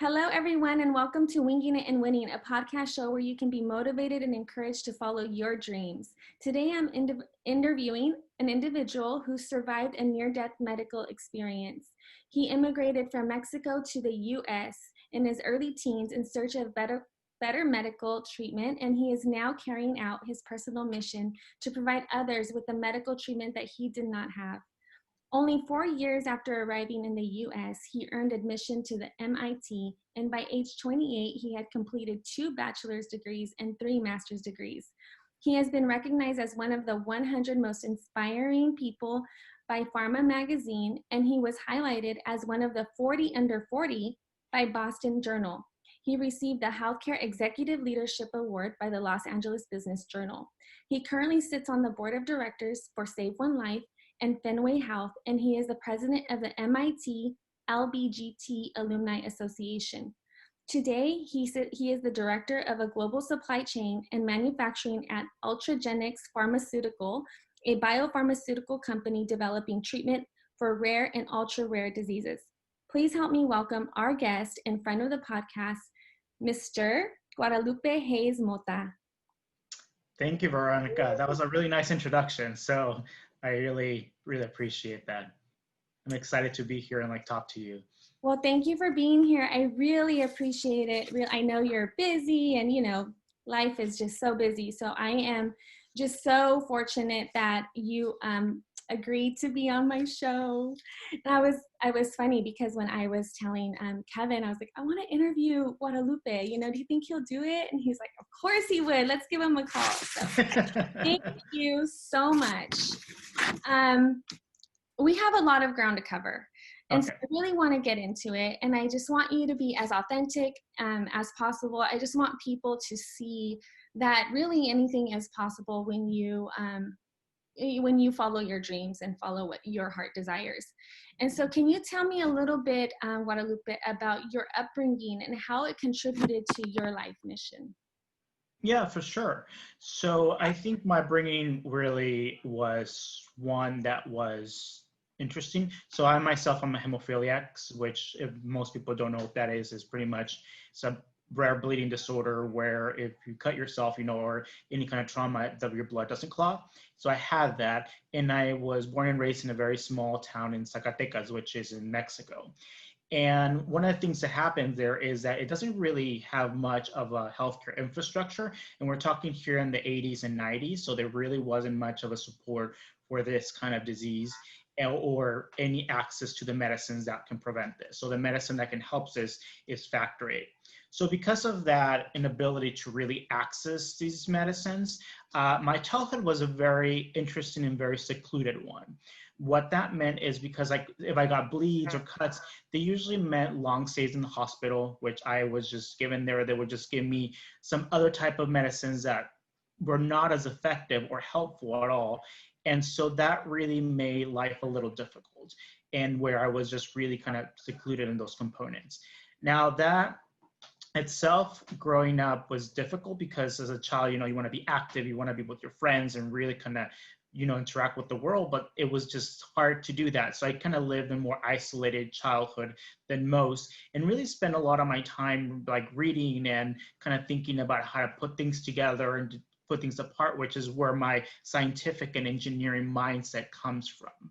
Hello, everyone, and welcome to Winging It and Winning, a podcast show where you can be motivated and encouraged to follow your dreams. Today, I'm interviewing an individual who survived a near-death medical experience. He immigrated from Mexico to the U.S. in his early teens in search of better medical treatment, and he is now carrying out his personal mission to provide others with the medical treatment that he did not have. Only 4 years after arriving in the U.S., he earned admission to the MIT, and by age 28, he had completed 2 bachelor's degrees and 3 master's degrees. He has been recognized as one of the 100 most inspiring people by Pharma Magazine, and he was highlighted as one of the 40 under 40 by Boston Journal. He received the Healthcare Executive Leadership Award by the Los Angeles Business Journal. He currently sits on the board of directors for Save One Life and Fenway Health, and he is the president of the MIT LBGT Alumni Association. Today, he is the director of a global supply chain and manufacturing at Ultragenyx Pharmaceutical, a biopharmaceutical company developing treatment for rare and ultra-rare diseases. Please help me welcome our guest and friend of the podcast, Mr. Guadalupe Hayes-Mota. Thank you, Veronica. That was a really nice introduction. So I really appreciate that. I'm excited to be here and talk to you. Well, thank you for being here. I really appreciate it. I know you're busy and, life is just so busy. So I am just so fortunate that you agreed to be on my show. And I was funny because when I was telling Kevin, I was like, I want to interview Guadalupe. Do you think he'll do it? And he's like, of course he would. Let's give him a call. So thank you so much. We have a lot of ground to cover. And so I really want to get into it. And I just want you to be as authentic as possible. I just want people to see that really anything is possible when you follow your dreams and follow what your heart desires. And so can you tell me a little bit, Guadalupe, about your upbringing and how it contributed to your life mission? Yeah, for sure. So I think my upbringing really was one that was interesting. So I myself, I'm a Hemophilia-A, which if most people don't know what that is pretty much some rare bleeding disorder where if you cut yourself, or any kind of trauma, that your blood doesn't clot. So I had that, and I was born and raised in a very small town in Zacatecas, which is in Mexico. And one of the things that happens there is that it doesn't really have much of a healthcare infrastructure. And we're talking here in the 80s and 90s. So there really wasn't much of a support for this kind of disease or any access to the medicines that can prevent this. So the medicine that can help this is factor VIII. So because of that inability to really access these medicines, my childhood was a very interesting and very secluded one. What that meant is because if I got bleeds or cuts, they usually meant long stays in the hospital, which I was just given there. They would just give me some other type of medicines that were not as effective or helpful at all. And so that really made life a little difficult, and where I was just really kind of secluded in those components. Now that itself, growing up was difficult because as a child, you want to be active, you want to be with your friends and really kind of, interact with the world, but it was just hard to do that. So I kind of lived a more isolated childhood than most, and really spent a lot of my time reading and kind of thinking about how to put things together and put things apart, which is where my scientific and engineering mindset comes from.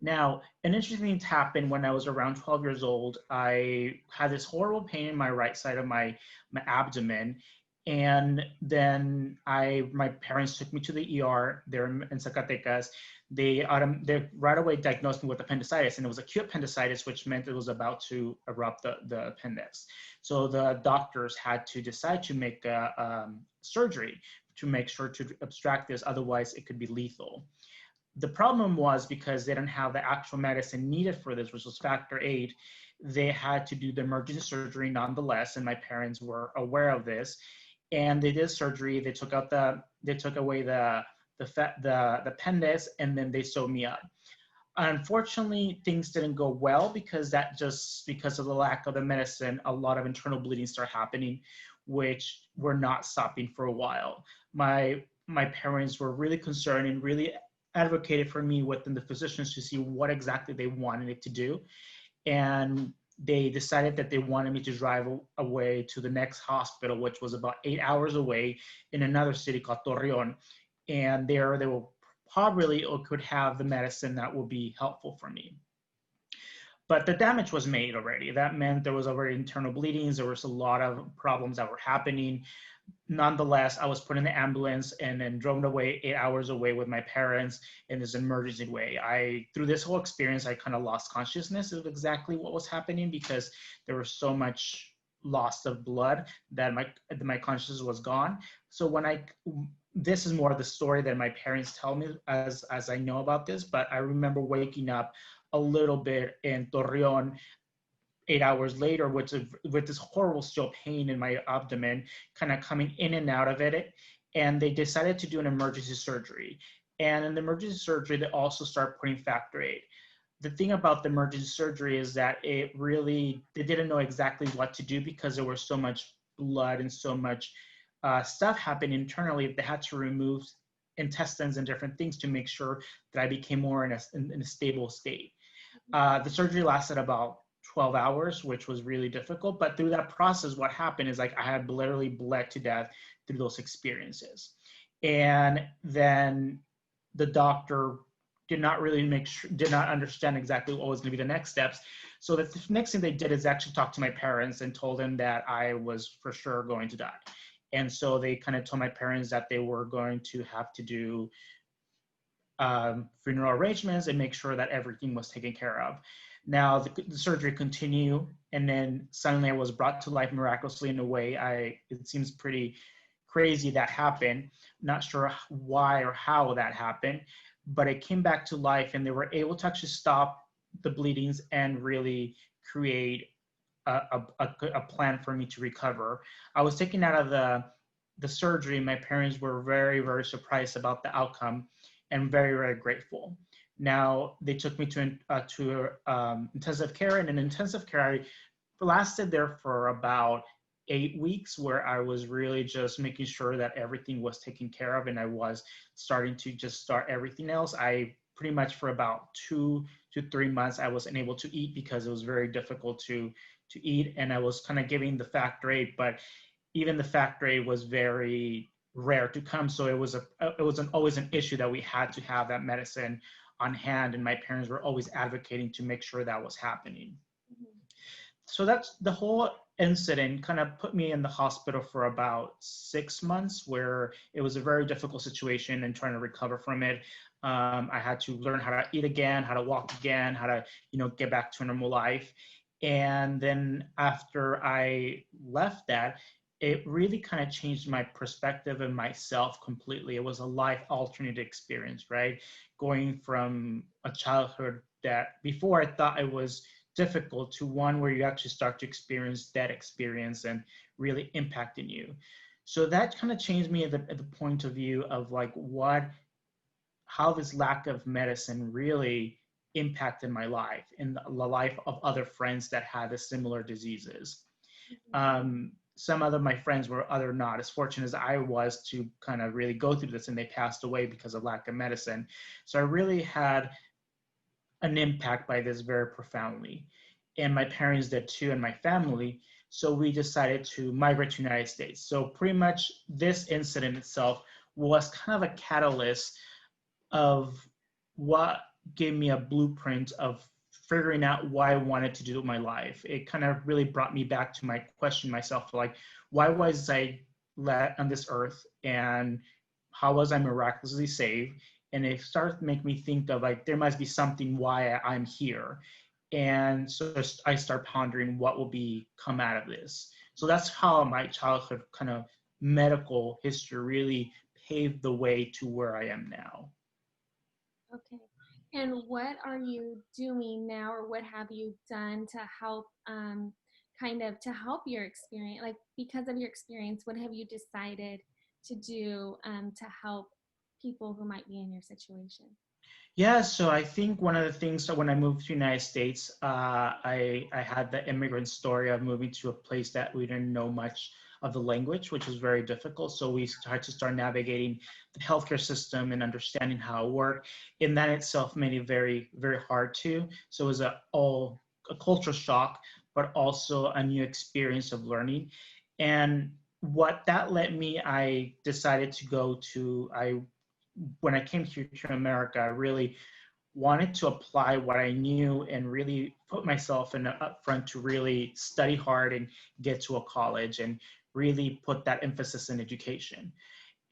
Now, an interesting thing happened when I was around 12 years old. I had this horrible pain in my right side of my abdomen. And then my parents took me to the ER there in Zacatecas. They right away diagnosed me with appendicitis, and it was acute appendicitis, which meant it was about to erupt the appendix. So the doctors had to decide to make a surgery to make sure to abstract this, otherwise it could be lethal. The problem was because they didn't have the actual medicine needed for this, which was factor VIII, they had to do the emergency surgery nonetheless, and my parents were aware of this. And they did surgery. They took away the appendix, and then they sewed me up. Unfortunately, things didn't go well because of the lack of the medicine, a lot of internal bleeding started happening, which were not stopping for a while. My parents were really concerned and really advocated for me within the physicians to see what exactly they wanted it to do. And they decided that they wanted me to drive away to the next hospital, which was about 8 hours away in another city called Torreon. And there they will probably or could have the medicine that will be helpful for me. But the damage was made already. That meant there was already internal bleedings. There was a lot of problems that were happening. Nonetheless, I was put in the ambulance and then drove away 8 hours away with my parents in this emergency way. Through this whole experience, I kind of lost consciousness of exactly what was happening because there was so much loss of blood that my consciousness was gone. So this is more of the story that my parents tell me as I know about this, but I remember waking up a little bit in Torreon 8 hours later with this horrible still pain in my abdomen, kind of coming in and out of it. And they decided to do an emergency surgery. And in the emergency surgery, they also start putting factor VIII. The thing about the emergency surgery is that they didn't know exactly what to do because there was so much blood and so much stuff happening internally. They had to remove intestines and different things to make sure that I became more in a stable state. The surgery lasted about 12 hours, which was really difficult. But through that process, what happened is I had literally bled to death through those experiences. And then the doctor did not understand exactly what was going to be the next steps. So the next thing they did is actually talk to my parents and told them that I was for sure going to die. And so they kind of told my parents that they were going to have to do funeral arrangements and make sure that everything was taken care of. Now the surgery continued, and then suddenly I was brought to life miraculously in a way. It seems pretty crazy that happened. Not sure why or how that happened, but it came back to life, and they were able to actually stop the bleedings and really create a plan for me to recover. I was taken out of the surgery. My parents were very, very surprised about the outcome and very, very grateful. Now they took me to intensive care, and in intensive care, I lasted there for about 8 weeks, where I was really just making sure that everything was taken care of, and I was starting to just start everything else. I pretty much for about 2 to 3 months, I wasn't able to eat because it was very difficult to eat, and I was kind of giving the factor VIII, but even the factor VIII was very rare to come. So it was always an issue that we had to have that medicine on hand, and my parents were always advocating to make sure that was happening. Mm-hmm. So that's the whole incident kind of put me in the hospital for about 6 months, where it was a very difficult situation and trying to recover from it. I had to learn how to eat again, how to walk again, how to, get back to a normal life. And then after I left that, it really kind of changed my perspective and myself completely. It was a life alternate experience, right? Going from a childhood that before I thought it was difficult to one where you actually start to experience that experience and really impacting you. So that kind of changed me at the point of view of like how this lack of medicine really impacted my life and the life of other friends that had the similar diseases. Some of my friends were not as fortunate as I was to kind of really go through this, and they passed away because of lack of medicine. So I really had an impact by this very profoundly. And my parents did too, and my family. So we decided to migrate to the United States. So pretty much this incident itself was kind of a catalyst of what gave me a blueprint of figuring out why I wanted to do my life. It kind of really brought me back to my question myself, like, why was I let on this earth, and how was I miraculously saved? And it started to make me think of like, there must be something why I'm here. And so I start pondering what will come out of this. So that's how my childhood kind of medical history really paved the way to where I am now. Okay. And what are you doing now, or what have you done to help to help your experience? Like, because of your experience, what have you decided to do to help people who might be in your situation? Yeah, so I think one of the things that when I moved to the United States, I had the immigrant story of moving to a place that we didn't know much of the language, which was very difficult. So we had to start navigating the healthcare system and understanding how it worked. And that itself made it very, very hard too. So it was a culture shock, but also a new experience of learning. And what that led me, I decided to go to, when I came here to America, I really wanted to apply what I knew and really put myself in the upfront to really study hard and get to a college and really put that emphasis in education.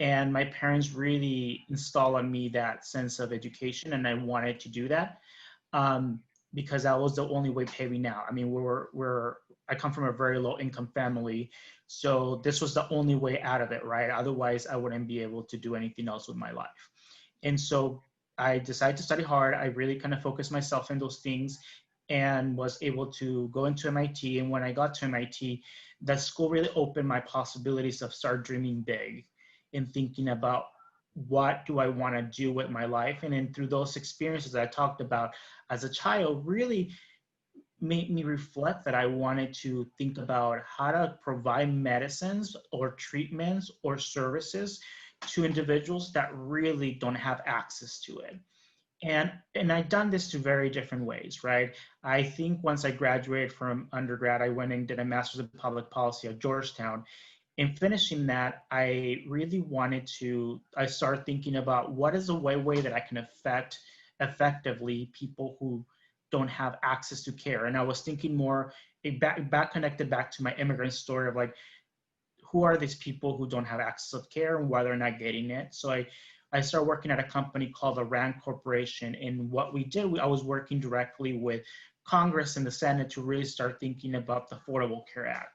And my parents really installed on me that sense of education, and I wanted to do that because that was the only way paving now. I mean, I come from a very low income family, so this was the only way out of it, right? Otherwise, I wouldn't be able to do anything else with my life. And so I decided to study hard. I really kind of focused myself in those things and was able to go into MIT. And when I got to MIT, that school really opened my possibilities of start dreaming big and thinking about what do I want to do with my life. And then through those experiences I talked about as a child really made me reflect that I wanted to think about how to provide medicines or treatments or services to individuals that really don't have access to it. And I've done this to very different ways, right? I think once I graduated from undergrad, I went and did a master's in public policy at Georgetown. In finishing that, I really I started thinking about what is a way that I can affect effectively people who don't have access to care. And I was thinking more, connected back to my immigrant story of like, who are these people who don't have access to care and why they're not getting it? So I started working at a company called the RAND Corporation. And what we did, I was working directly with Congress and the Senate to really start thinking about the Affordable Care Act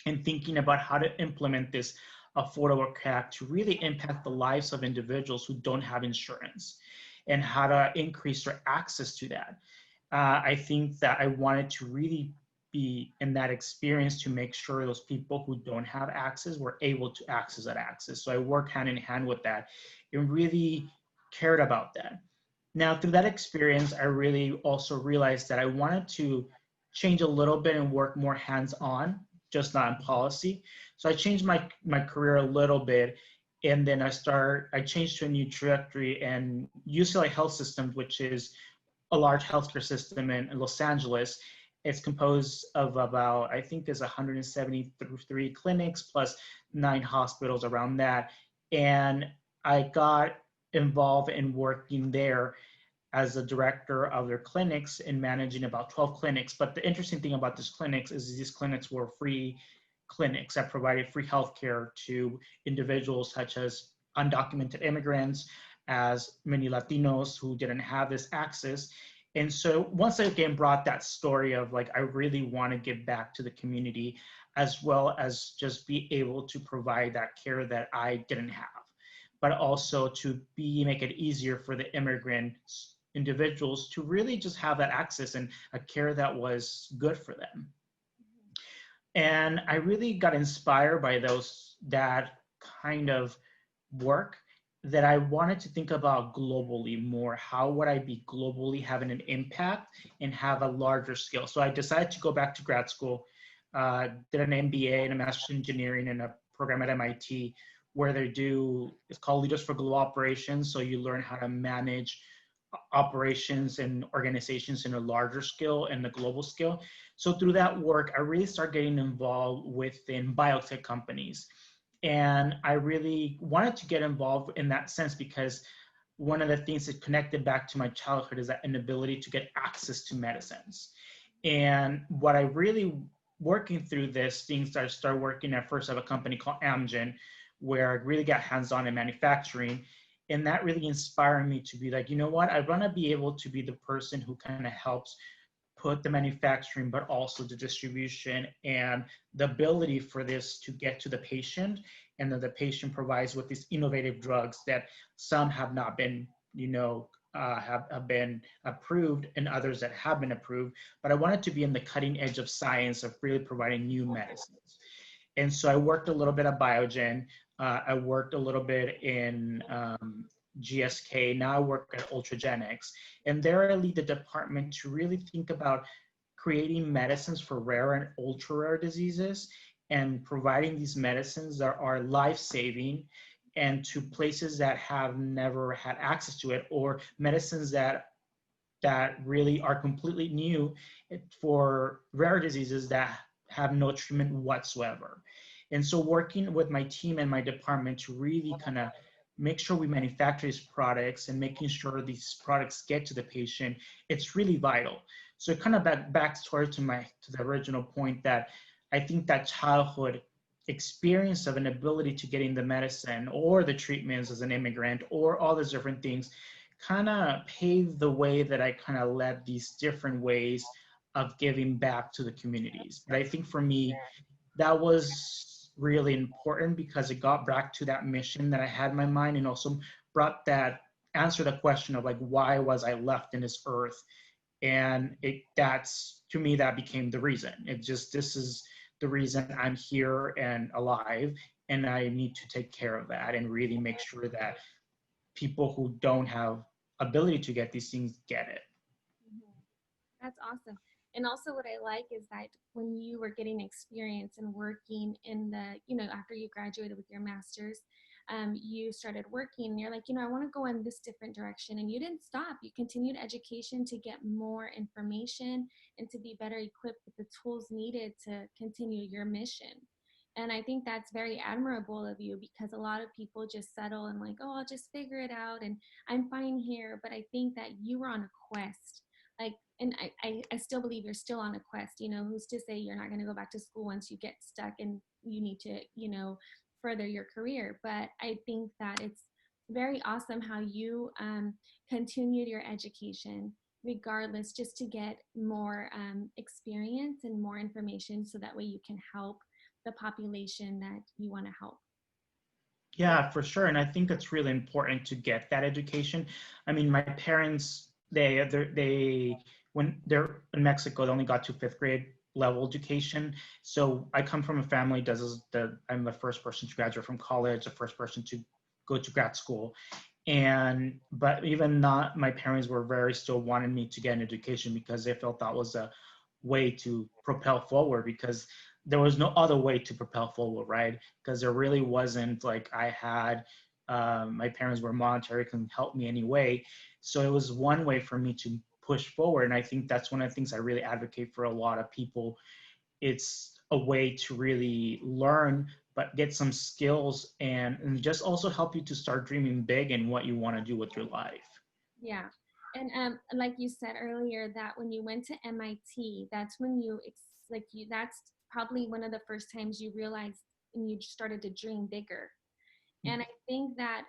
and thinking about how to implement this Affordable Care Act to really impact the lives of individuals who don't have insurance and how to increase their access to that. I think that I wanted to really be in that experience to make sure those people who don't have access were able to access that access. So I worked hand in hand with that and really cared about that. Now, through that experience, I really also realized that I wanted to change a little bit and work more hands-on, just not in policy. So I changed my career a little bit, and then I changed to a new trajectory, and UCLA Health Systems, which is a large healthcare system in Los Angeles. It's composed of about, I think there's 173 clinics plus 9 hospitals around that. And I got involved in working there as a director of their clinics and managing about 12 clinics. But the interesting thing about these clinics is these clinics were free clinics that provided free healthcare to individuals such as undocumented immigrants, as many Latinos who didn't have this access. And so once I again brought that story of like, I really want to give back to the community, as well as just be able to provide that care that I didn't have, but also to make it easier for the immigrant individuals to really just have that access and a care that was good for them. And I really got inspired by that kind of work, that I wanted to think about globally more. How would I be globally having an impact and have a larger scale? So I decided to go back to grad school, did an MBA and a Master's in Engineering in a program at MIT where it's called Leaders for Global Operations. So you learn how to manage operations and organizations in a larger scale and the global scale. So through that work, I really started getting involved within biotech companies. And I really wanted to get involved in that sense because one of the things that connected back to my childhood is that inability to get access to medicines. And what I really, working through this, things that I started working at first at a company called Amgen, where I really got hands-on in manufacturing. And that really inspired me to be like, you know what, I want to be able to be the person who kind of helps put the manufacturing, but also the distribution and the ability for this to get to the patient, and that the patient provides with these innovative drugs that some have not been, have been approved, and others that have been approved. But I wanted to be in the cutting edge of science of really providing new medicines. And so I worked a little bit at Biogen. I worked a little bit in GSK. Now I work at Ultragenyx. And there I lead the department to really think about creating medicines for rare and ultra rare diseases, and providing these medicines that are life-saving and to places that have never had access to it, or medicines that that really are completely new for rare diseases that have no treatment whatsoever. And so working with my team and my department to really kind of make sure we manufacture these products and making sure these products get to the patient, it's really vital. So it kind of backstory to the original point that I think that childhood experience of an ability to getting the medicine or the treatments as an immigrant or all those different things kind of paved the way that I kind of led these different ways of giving back to the communities. But I think for me, that was really important because it got back to that mission that I had in my mind and also brought that answer the question of like, why was I left in this earth? And that's, to me, that became the reason. It just, this is the reason I'm here and alive, and I need to take care of that and really make sure that people who don't have ability to get these things get it. Mhm. That's awesome. And also what I like is that when you were getting experience and working in the, after you graduated with your master's, you started working and you're like, I want to go in this different direction. And you didn't stop. You continued education to get more information and to be better equipped with the tools needed to continue your mission. And I think that's very admirable of you because a lot of people just settle and like, oh, I'll just figure it out and I'm fine here. But I think that you were on a quest. Like, and I still believe you're still on a quest. Who's to say you're not going to go back to school once you get stuck and you need to, further your career. But I think that it's very awesome how you continued your education regardless, just to get more experience and more information so that way you can help the population that you want to help. Yeah, for sure. And I think it's really important to get that education. I mean, my parents, they when they're in Mexico, they only got to fifth grade level education. So I come from a family I'm the first person to graduate from college, the first person to go to grad school. But even not, my parents were very still wanted me to get an education because they felt that was a way to propel forward, because there was no other way to propel forward, right? Because there really wasn't like I had, my parents were monetary, can help me anyway. So it was one way for me to push forward. And I think that's one of the things I really advocate for a lot of people. It's a way to really learn, but get some skills and just also help you to start dreaming big in what you want to do with your life. Yeah. And like you said earlier, that when you went to MIT, that's when that's probably one of the first times you realized and you started to dream bigger. And I think that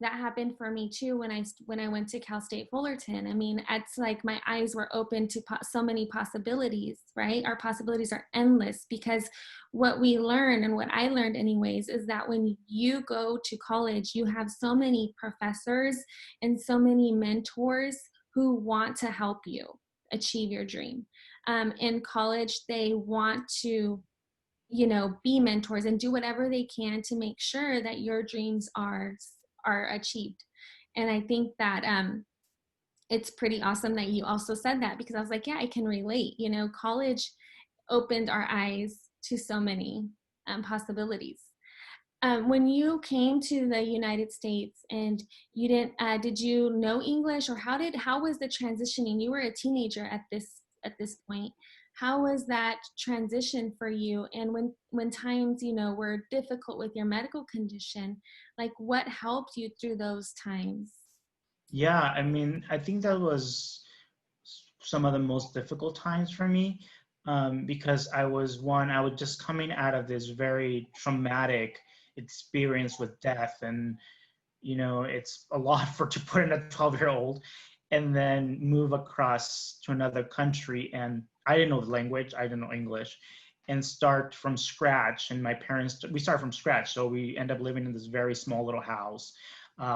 that happened for me too when I went to Cal State Fullerton. I mean, it's like my eyes were open to so many possibilities, right? Our possibilities are endless because what we learn, and what I learned anyways, is that when you go to college, you have so many professors and so many mentors who want to help you achieve your dream. In college, they want to be mentors and do whatever they can to make sure that your dreams are achieved. And I think that it's pretty awesome that you also said that, because I was like, yeah, I can relate. College opened our eyes to so many possibilities. When you came to the United States and you did you know English, or how was the transitioning? You were a teenager at this point. How was that transition for you? And when times, were difficult with your medical condition, like what helped you through those times? Yeah, I mean, I think that was some of the most difficult times for me, because I was just coming out of this very traumatic experience with death. And, it's a lot to put in a 12-year-old and then move across to another country. And I didn't know the language, I didn't know English, and start from scratch. And we started from scratch. So we end up living in this very small little house.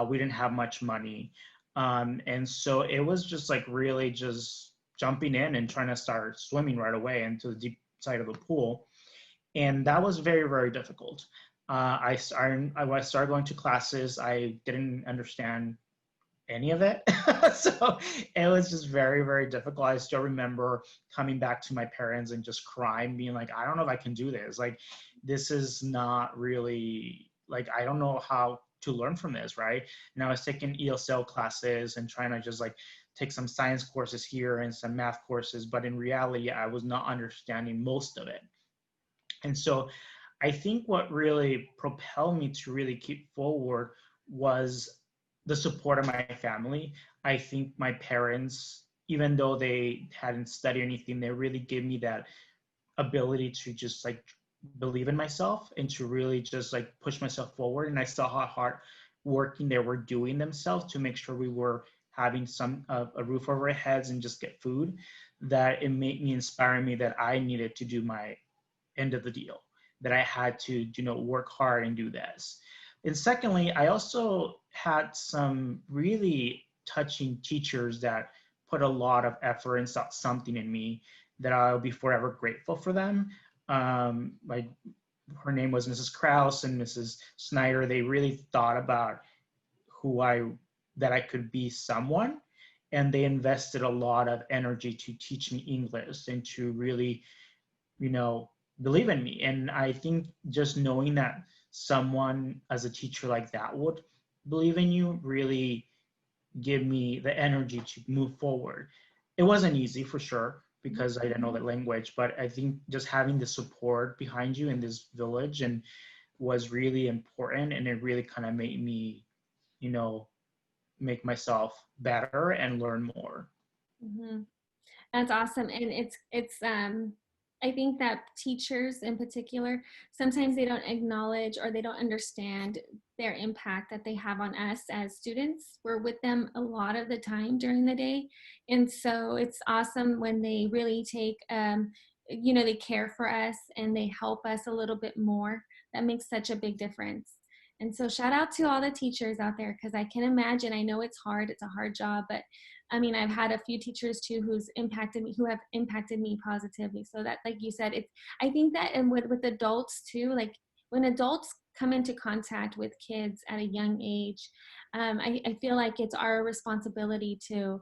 We didn't have much money. And so it was just like really just jumping in and trying to start swimming right away into the deep side of the pool. And that was very, very difficult. I started going to classes. I didn't understand any of it. So it was just very, very difficult. I still remember coming back to my parents and just crying, being like, I don't know if I can do this. Like, this is not really, like, I don't know how to learn from this, right? And I was taking ESL classes and trying to just like take some science courses here and some math courses, but in reality, I was not understanding most of it. And so I think what really propelled me to really keep forward was the support of my family. I think my parents, even though they hadn't studied anything, they really gave me that ability to just like believe in myself and to really just like push myself forward. And I saw how hard working they were doing themselves to make sure we were having some a roof over our heads and just get food, that it made me inspire me that I needed to do my end of the deal, that I had to, work hard and do this. And secondly, I also had some really touching teachers that put a lot of effort and saw something in me that I'll be forever grateful for them. Like her name was Mrs. Krause and Mrs. Snyder. They really thought about that I could be someone, and they invested a lot of energy to teach me English and to really, believe in me. And I think just knowing that someone as a teacher like that would believe in you really give me the energy to move forward. It wasn't easy for sure because I didn't know the language, but I think just having the support behind you in this village and was really important, and it really kind of made me, make myself better and learn more. Mm-hmm. That's awesome. And it's I think that teachers in particular, sometimes they don't acknowledge or they don't understand their impact that they have on us as students. We're with them a lot of the time during the day. And so it's awesome when they really take, they care for us and they help us a little bit more. That makes such a big difference. And so shout out to all the teachers out there, because I can imagine, I know it's hard, it's a hard job, but I mean, I've had a few teachers too who have impacted me positively. So that, like you said, I think that, and with adults too, like when adults come into contact with kids at a young age, I feel like it's our responsibility to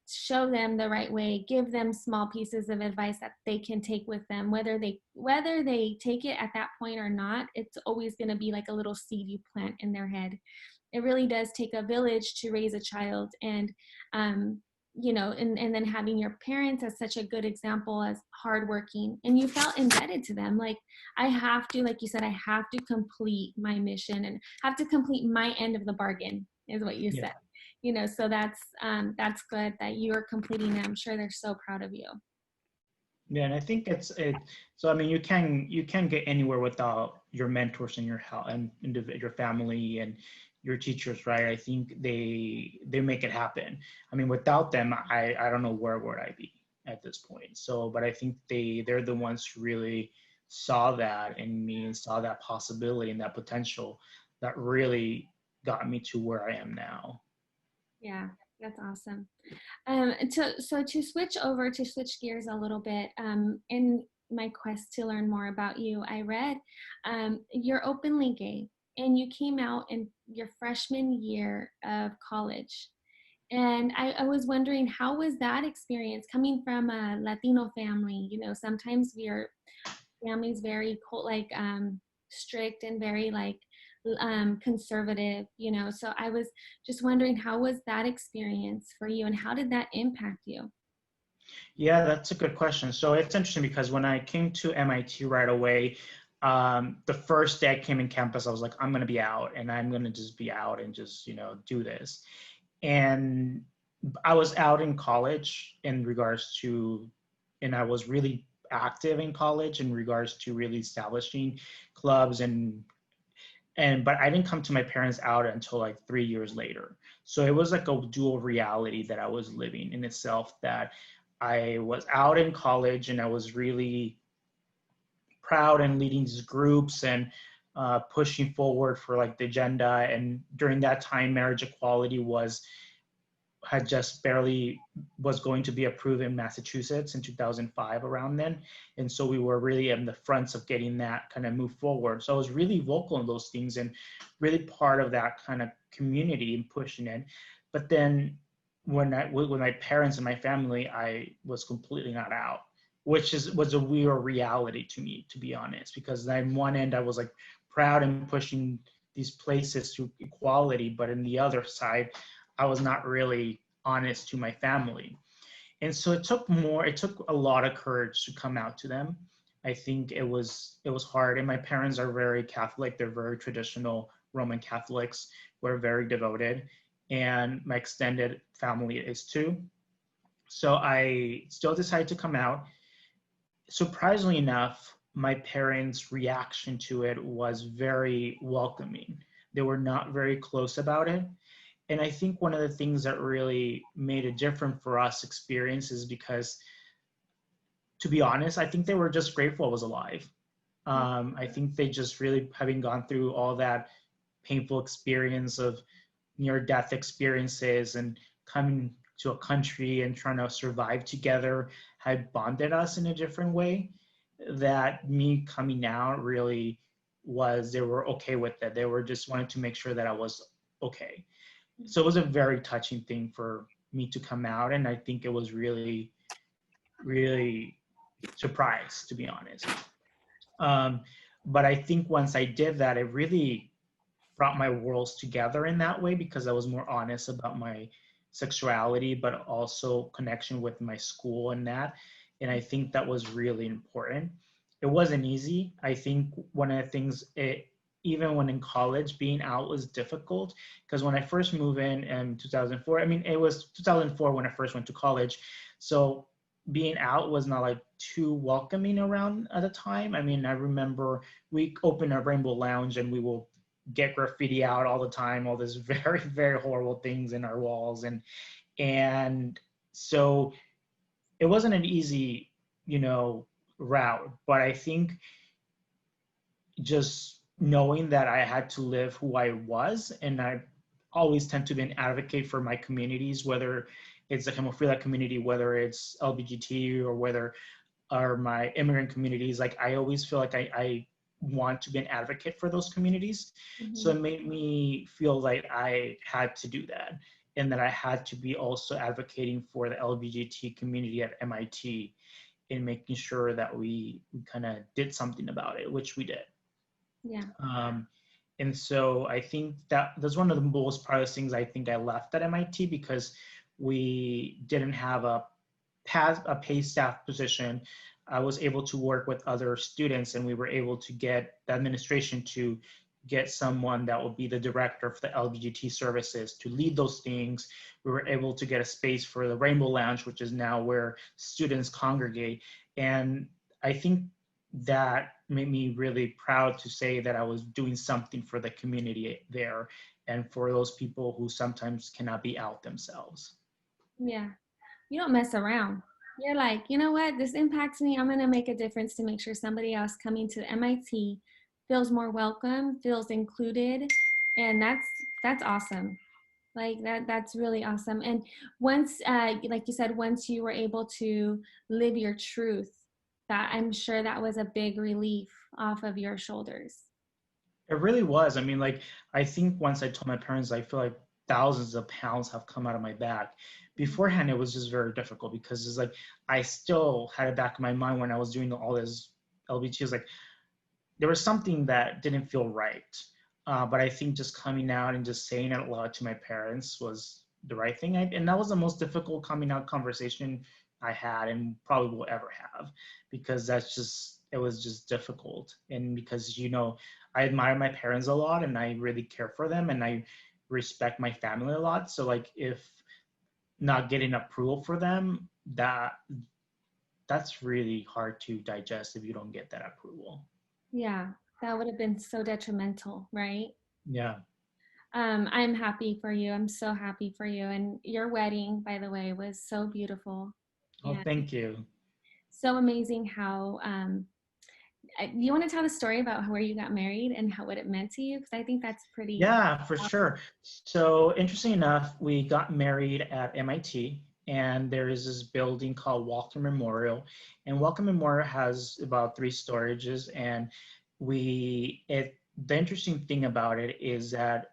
show them the right way, give them small pieces of advice that they can take with them, whether they take it at that point or not. It's always going to be like a little seed you plant in their head. It really does take a village to raise a child. And and then having your parents as such a good example, as hardworking, and you felt indebted to them. Like, I have to, like you said, I have to complete my mission and have to complete my end of the bargain, is what you Yeah. said. So that's good that you're completing it. I'm sure they're so proud of you. Yeah, and I think so I mean, you can get anywhere without your mentors and your help and your family and your teachers, right? I think they make it happen. I mean, without them, I don't know where would I be at this point. So, but I think they're the ones who really saw that in me and saw that possibility and that potential that really got me to where I am now. Yeah, that's awesome. To switch gears a little bit, in my quest to learn more about you, I read you're openly gay and you came out in your freshman year of college. And I was wondering, how was that experience coming from a Latino family? Sometimes we are families very strict and very conservative. So I was just wondering, how was that experience for you and how did that impact you? Yeah, that's a good question. So it's interesting because when I came to MIT right away, the first day I came in campus, I was like, I'm going to be out and I'm going to just be out and just, do this. And I was out in college and I was really active in college in regards to really establishing clubs but I didn't come to my parents out until like 3 years later. So it was like a dual reality that I was living in itself, that I was out in college and I was really proud and leading these groups and pushing forward for like the agenda. And during that time, marriage equality had just barely was going to be approved in Massachusetts in 2005 around then. And so we were really in the fronts of getting that kind of move forward. So I was really vocal in those things and really part of that kind of community and pushing it. But then with my parents and my family, I was completely not out, which was a weird reality to me, to be honest, because on one end I was like proud and pushing these places to equality, but in the other side, I was not really honest to my family. And so it took a lot of courage to come out to them. I think it was hard. And my parents are very Catholic. They're very traditional Roman Catholics. We're very devoted. And my extended family is too. So I still decided to come out. Surprisingly enough, my parents' reaction to it was very welcoming. They were not very close about it. And I think one of the things that really made it different for us experience is because, to be honest, I think they were just grateful I was alive. I think they just really, having gone through all that painful experience of near death experiences and coming to a country and trying to survive together, had bonded us in a different way. That me coming out really was, they were okay with it. They were just wanted to make sure that I was okay. So it was a very touching thing for me to come out. And I think it was really, really surprised, to be honest. But I think once I did that, it really brought my worlds together in that way, because I was more honest about my sexuality, but also connection with my school and that. And I think that was really important. It wasn't easy. I think one of the things, even when in college, being out was difficult, because when I first moved in 2004, I mean, it was 2004 when I first went to college. So being out was not like too welcoming around at the time. I mean, I remember we opened a Rainbow Lounge and we will get graffiti out all the time, all this very, very horrible things in our walls. And so it wasn't an easy, route, but I think just knowing that I had to live who I was, and I always tend to be an advocate for my communities, whether it's the hemophilia community, whether it's LBGT, or whether are my immigrant communities. Like, I always feel like I want to be an advocate for those communities. Mm-hmm. So it made me feel like I had to do that, and that I had to be also advocating for the LBGT community at MIT, in making sure that we kind of did something about it, which we did. Yeah. And so I think that's one of the most proudest things I think I left at MIT, because we didn't have a paid staff position. I was able to work with other students, and we were able to get the administration to get someone that would be the director for the LBGT services to lead those things. We were able to get a space for the Rainbow Lounge, which is now where students congregate. And I think that made me really proud to say that I was doing something for the community there, and for those people who sometimes cannot be out themselves. Yeah. You don't mess around. You're like, you know what? This impacts me. I'm going to make a difference to make sure somebody else coming to MIT feels more welcome, feels included. And that's awesome. Like that's really awesome. And once, like you said, once you were able to live your truth, that I'm sure that was a big relief off of your shoulders. It really was. I mean, like, I think once I told my parents, I feel like thousands of pounds have come out of my back. Beforehand, it was just very difficult, because it's like, I still had it back in my mind when I was doing all this LBT. It's like, there was something that didn't feel right. But I think just coming out and just saying it aloud to my parents was the right thing. And that was the most difficult coming out conversation I had, and probably will ever have, because it was just difficult. And because, I admire my parents a lot, and I really care for them, and I respect my family a lot. So like, if not getting approval for them, that's really hard to digest if you don't get that approval. Yeah, that would have been so detrimental, right? Yeah. I'm happy for you. I'm so happy for you. And your wedding, by the way, was so beautiful. Oh, thank you. So amazing how, you want to tell the story about where you got married and what it meant to you? Because I think that's pretty. Yeah, for sure. So interesting enough, we got married at MIT, and there is this building called Walker Memorial, and Walker Memorial has about 3 storages. And the interesting thing about it is that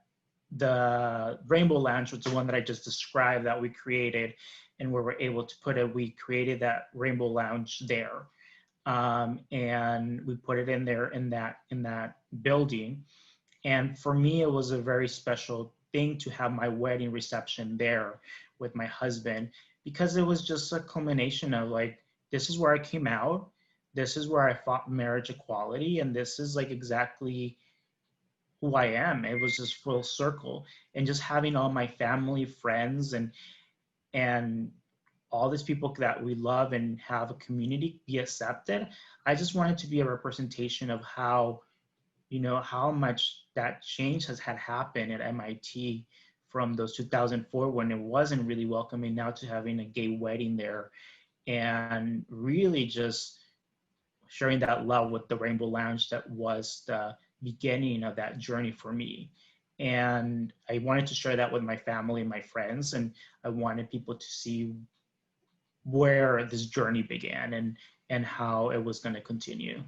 the Rainbow Lounge was the one that I just described that we created, and where we're able to put it, we created that Rainbow Lounge there. And we put it in there in that building. And for me, it was a very special thing to have my wedding reception there, with my husband, because it was just a culmination of like, this is where I came out, this is where I fought marriage equality, and this is like exactly who I am. It was just full circle. And just having all my family, friends, and all these people that we love and have a community be accepted. I just wanted to be a representation of how, how much that change has had happened at MIT from those 2004 when it wasn't really welcoming, now to having a gay wedding there, and really just sharing that love with the Rainbow Lounge that was the beginning of that journey for me. And I wanted to share that with my family and my friends, and I wanted people to see where this journey began and how it was going to continue.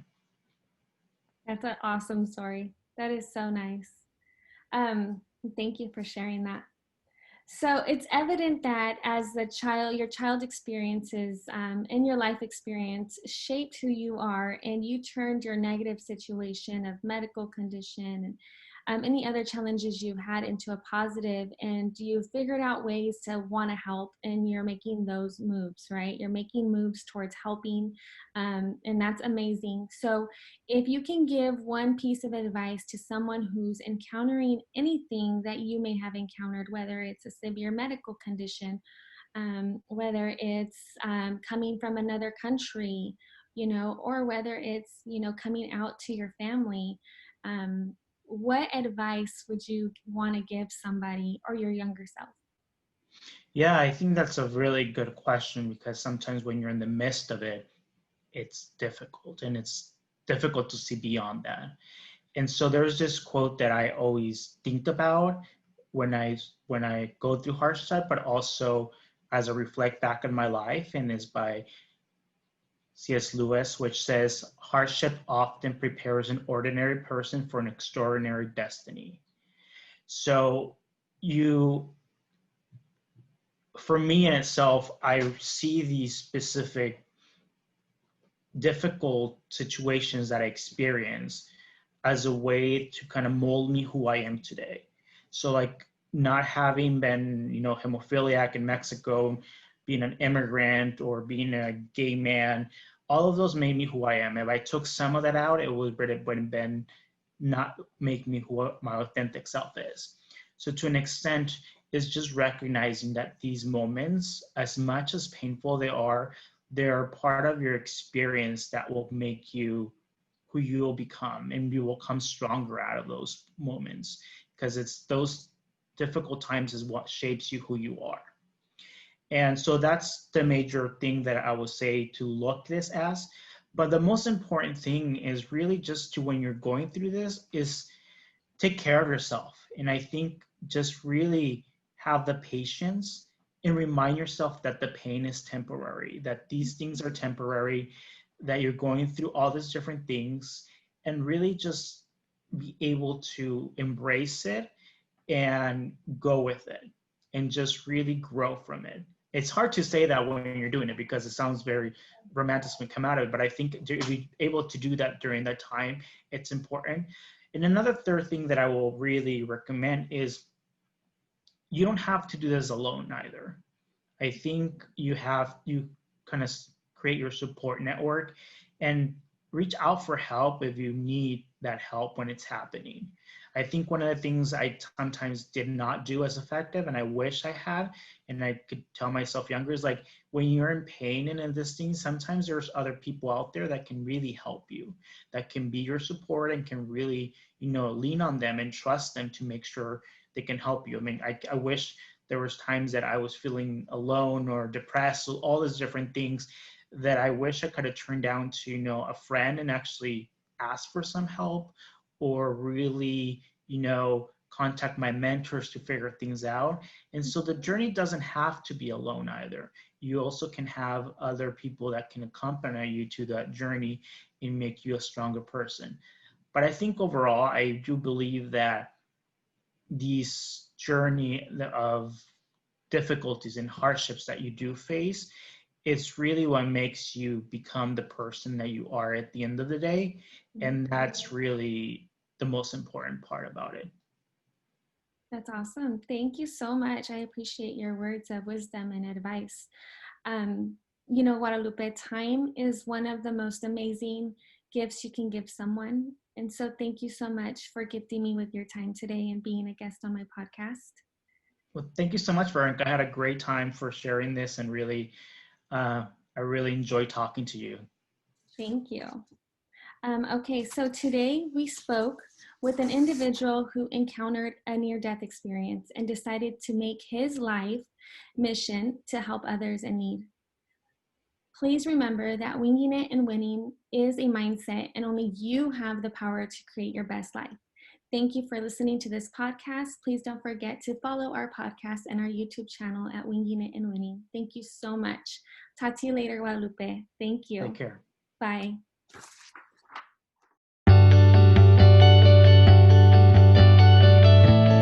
That's an awesome story. That is so nice. Um, Thank you for sharing that. So it's evident that as the child, your child experiences and your life experience shaped who you are, and you turned your negative situation of medical condition and any other challenges you've had into a positive, and you figured out ways to want to help, and you're making those moves, right? You're making moves towards helping, and that's amazing. So if you can give one piece of advice to someone who's encountering anything that you may have encountered, whether it's a severe medical condition, whether it's coming from another country, or whether it's, coming out to your family, what advice would you want to give somebody or your younger self? Yeah, I think that's a really good question, because sometimes when you're in the midst of it, it's difficult, and it's difficult to see beyond that. And so there's this quote that I always think about when I go through hardship, but also as I reflect back on my life, and is by C.S. Lewis, which says, hardship often prepares an ordinary person for an extraordinary destiny. So you, for me in itself, I see these specific difficult situations that I experience as a way to kind of mold me who I am today. So like, not having been, hemophiliac in Mexico, being an immigrant, or being a gay man, all of those made me who I am. If I took some of that out, it would have been not make me who my authentic self is. So to an extent, it's just recognizing that these moments, as much as painful they're part of your experience that will make you who you will become, and you will come stronger out of those moments, because it's those difficult times is what shapes you who you are. And so that's the major thing that I would say to look this as. But the most important thing is really just to, when you're going through this, is take care of yourself. And I think just really have the patience and remind yourself that the pain is temporary, that these things are temporary, that you're going through all these different things, and really just be able to embrace it and go with it, and just really grow from it. It's hard to say that when you're doing it, because it sounds very romantic when you come out of it, but I think to be able to do that during that time, it's important. And another third thing that I will really recommend is, you don't have to do this alone either. I think you kind of create your support network, and reach out for help if you need that help when it's happening. I think one of the things I sometimes did not do as effective, and I wish I had, and I could tell myself younger, is like, when you're in pain and in this thing, sometimes there's other people out there that can really help you, that can be your support, and can really, lean on them and trust them to make sure they can help you. I mean, I wish there was times that I was feeling alone or depressed, so all these different things that I wish I could have turned down to, a friend, and actually ask for some help, or really, contact my mentors to figure things out. And so the journey doesn't have to be alone either. You also can have other people that can accompany you to that journey and make you a stronger person. But I think overall, I do believe that these journey of difficulties and hardships that you do face, it's really what makes you become the person that you are at the end of the day. And that's really the most important part about it. That's awesome. Thank you so much. I appreciate your words of wisdom and advice. Um, Guadalupe, time is one of the most amazing gifts you can give someone. And so thank you so much for gifting me with your time today and being a guest on my podcast. Well, thank you so much, Veronica. I had a great time for sharing this, and really, I really enjoyed talking to you. Thank you. Okay, so today we spoke with an individual who encountered a near-death experience and decided to make his life mission to help others in need. Please remember that winging it and winning is a mindset, and only you have the power to create your best life. Thank you for listening to this podcast. Please don't forget to follow our podcast and our YouTube channel at Winging It and Winning. Thank you so much. Talk to you later, Guadalupe. Thank Take you. care. Bye.